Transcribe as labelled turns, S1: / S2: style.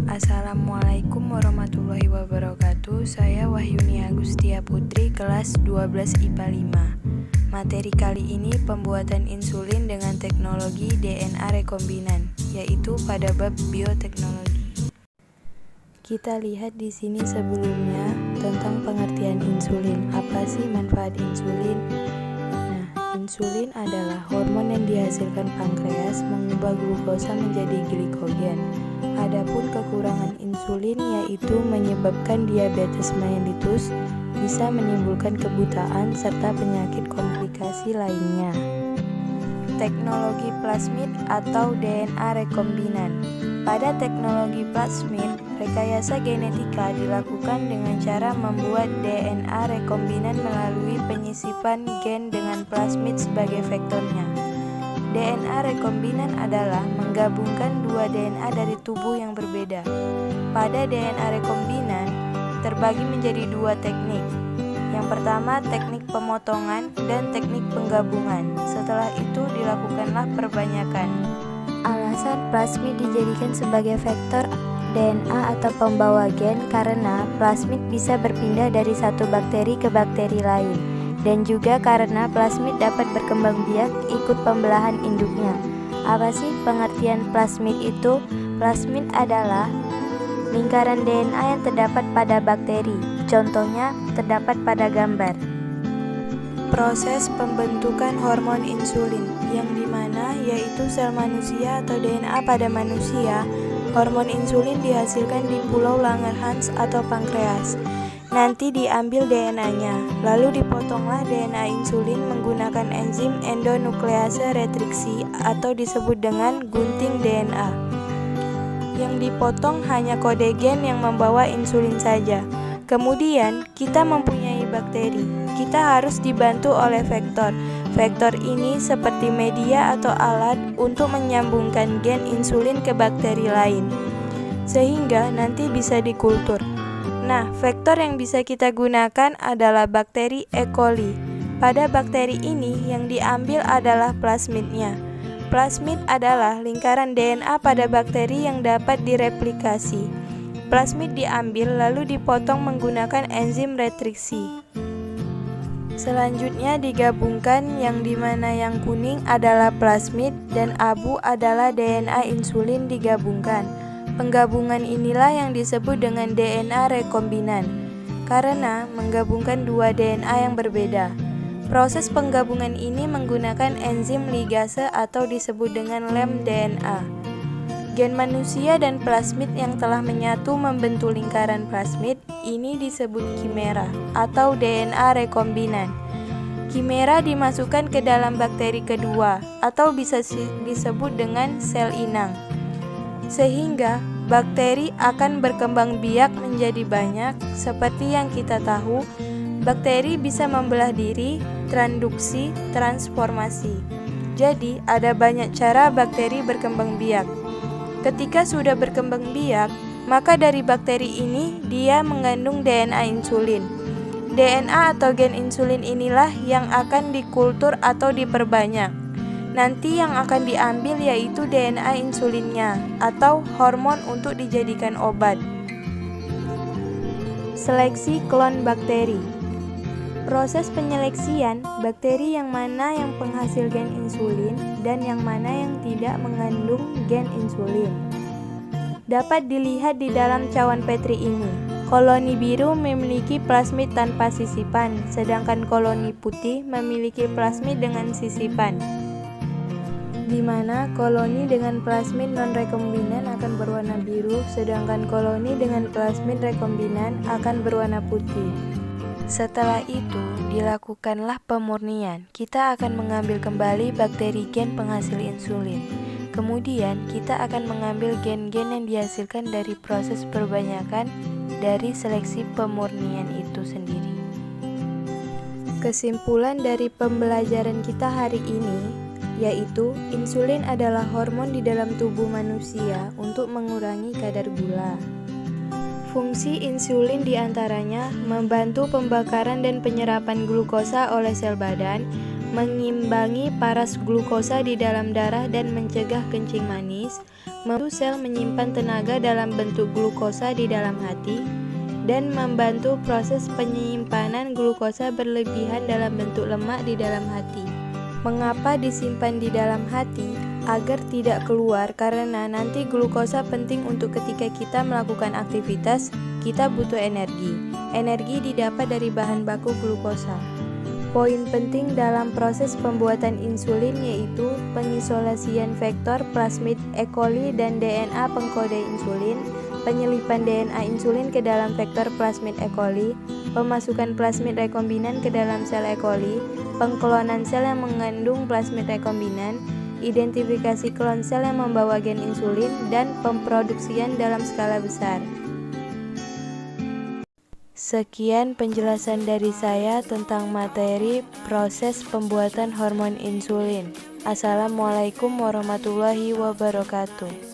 S1: Assalamualaikum warahmatullahi wabarakatuh. Saya Wahyuni Agustia Putri, kelas 12 IPA 5. Materi kali ini pembuatan insulin dengan teknologi DNA rekombinan, yaitu pada bab bioteknologi. Kita lihat di sini sebelumnya tentang pengertian insulin. Apa sih manfaat insulin? Insulin adalah hormon yang dihasilkan pankreas mengubah glukosa menjadi glikogen. Adapun kekurangan insulin yaitu menyebabkan diabetes mellitus, bisa menimbulkan kebutaan serta penyakit komplikasi lainnya. Teknologi plasmid atau DNA rekombinan. Pada teknologi plasmid, rekayasa genetika dilakukan dengan cara membuat DNA rekombinan melalui penyisipan gen dengan plasmid sebagai vektornya. DNA rekombinan adalah menggabungkan dua DNA dari tubuh yang berbeda. Pada DNA rekombinan terbagi menjadi dua teknik. Yang pertama teknik pemotongan dan teknik penggabungan. Setelah itu dilakukanlah perbanyakan. Alasan plasmid dijadikan sebagai vektor DNA atau pembawa gen karena plasmid bisa berpindah dari satu bakteri ke bakteri lain, dan juga karena plasmid dapat berkembang biak ikut pembelahan induknya. Apa sih pengertian plasmid itu? Plasmid adalah lingkaran DNA yang terdapat pada bakteri. Contohnya terdapat pada gambar. Proses pembentukan hormon insulin, yang dimana yaitu sel manusia atau DNA pada manusia. Hormon insulin dihasilkan di pulau Langerhans atau pankreas. Nanti diambil DNA-nya, lalu dipotonglah DNA insulin menggunakan enzim endonuklease retriksi atau disebut dengan gunting DNA. Yang dipotong hanya kode gen yang membawa insulin saja. Kemudian kita mempunyai bakteri. Kita harus dibantu oleh vektor. Vektor ini seperti media atau alat untuk menyambungkan gen insulin ke bakteri lain, sehingga nanti bisa dikultur. Nah, vektor yang bisa kita gunakan adalah bakteri E. coli. Pada bakteri ini yang diambil adalah plasmidnya. Plasmid adalah lingkaran DNA pada bakteri yang dapat direplikasi. Plasmid diambil lalu dipotong menggunakan enzim retriksi. Selanjutnya digabungkan, yang dimana yang kuning adalah plasmid dan abu adalah DNA insulin digabungkan. Penggabungan inilah yang disebut dengan DNA rekombinan, karena menggabungkan dua DNA yang berbeda. Proses penggabungan ini menggunakan enzim ligase atau disebut dengan lem DNA. Gen manusia dan plasmid yang telah menyatu membentuk lingkaran plasmid ini disebut kimera atau DNA rekombinan. Kimera dimasukkan ke dalam bakteri kedua atau bisa disebut dengan sel inang. Sehingga bakteri akan berkembang biak menjadi banyak. Seperti yang kita tahu, bakteri bisa membelah diri, transduksi, transformasi. Jadi ada banyak cara bakteri berkembang biak. Ketika sudah berkembang biak, maka dari bakteri ini dia mengandung DNA insulin. DNA atau gen insulin inilah yang akan dikultur atau diperbanyak. Nanti yang akan diambil yaitu DNA insulinnya atau hormon untuk dijadikan obat. Seleksi klon bakteri. Proses penyeleksian bakteri yang mana yang penghasil gen insulin dan yang mana yang tidak mengandung gen insulin dapat dilihat di dalam cawan Petri ini. Koloni biru memiliki plasmid tanpa sisipan, sedangkan koloni putih memiliki plasmid dengan sisipan. Di mana koloni dengan plasmid non-rekombinan akan berwarna biru, sedangkan koloni dengan plasmid rekombinan akan berwarna putih. Setelah itu, dilakukanlah pemurnian. Kita akan mengambil kembali bakteri gen penghasil insulin. Kemudian, kita akan mengambil gen-gen yang dihasilkan dari proses perbanyakan dari seleksi pemurnian itu sendiri. Kesimpulan dari pembelajaran kita hari ini, yaitu insulin adalah hormon di dalam tubuh manusia untuk mengurangi kadar gula. Fungsi insulin diantaranya membantu pembakaran dan penyerapan glukosa oleh sel badan, mengimbangi paras glukosa di dalam darah dan mencegah kencing manis, membantu sel menyimpan tenaga dalam bentuk glukosa di dalam hati, dan membantu proses penyimpanan glukosa berlebihan dalam bentuk lemak di dalam hati. Mengapa disimpan di dalam hati? Agar tidak keluar, karena nanti glukosa penting untuk ketika kita melakukan aktivitas, kita butuh energi. Energi didapat dari bahan baku glukosa. Poin penting dalam proses pembuatan insulin yaitu pengisolasian vektor plasmid E. coli dan DNA pengkode insulin, penyelipan DNA insulin ke dalam vektor plasmid E. coli, pemasukan plasmid rekombinan ke dalam sel E. coli, pengklonan sel yang mengandung plasmid rekombinan, identifikasi klon sel yang membawa gen insulin, dan pemproduksian dalam skala besar. Sekian penjelasan dari saya tentang materi proses pembuatan hormon insulin. Assalamualaikum warahmatullahi wabarakatuh.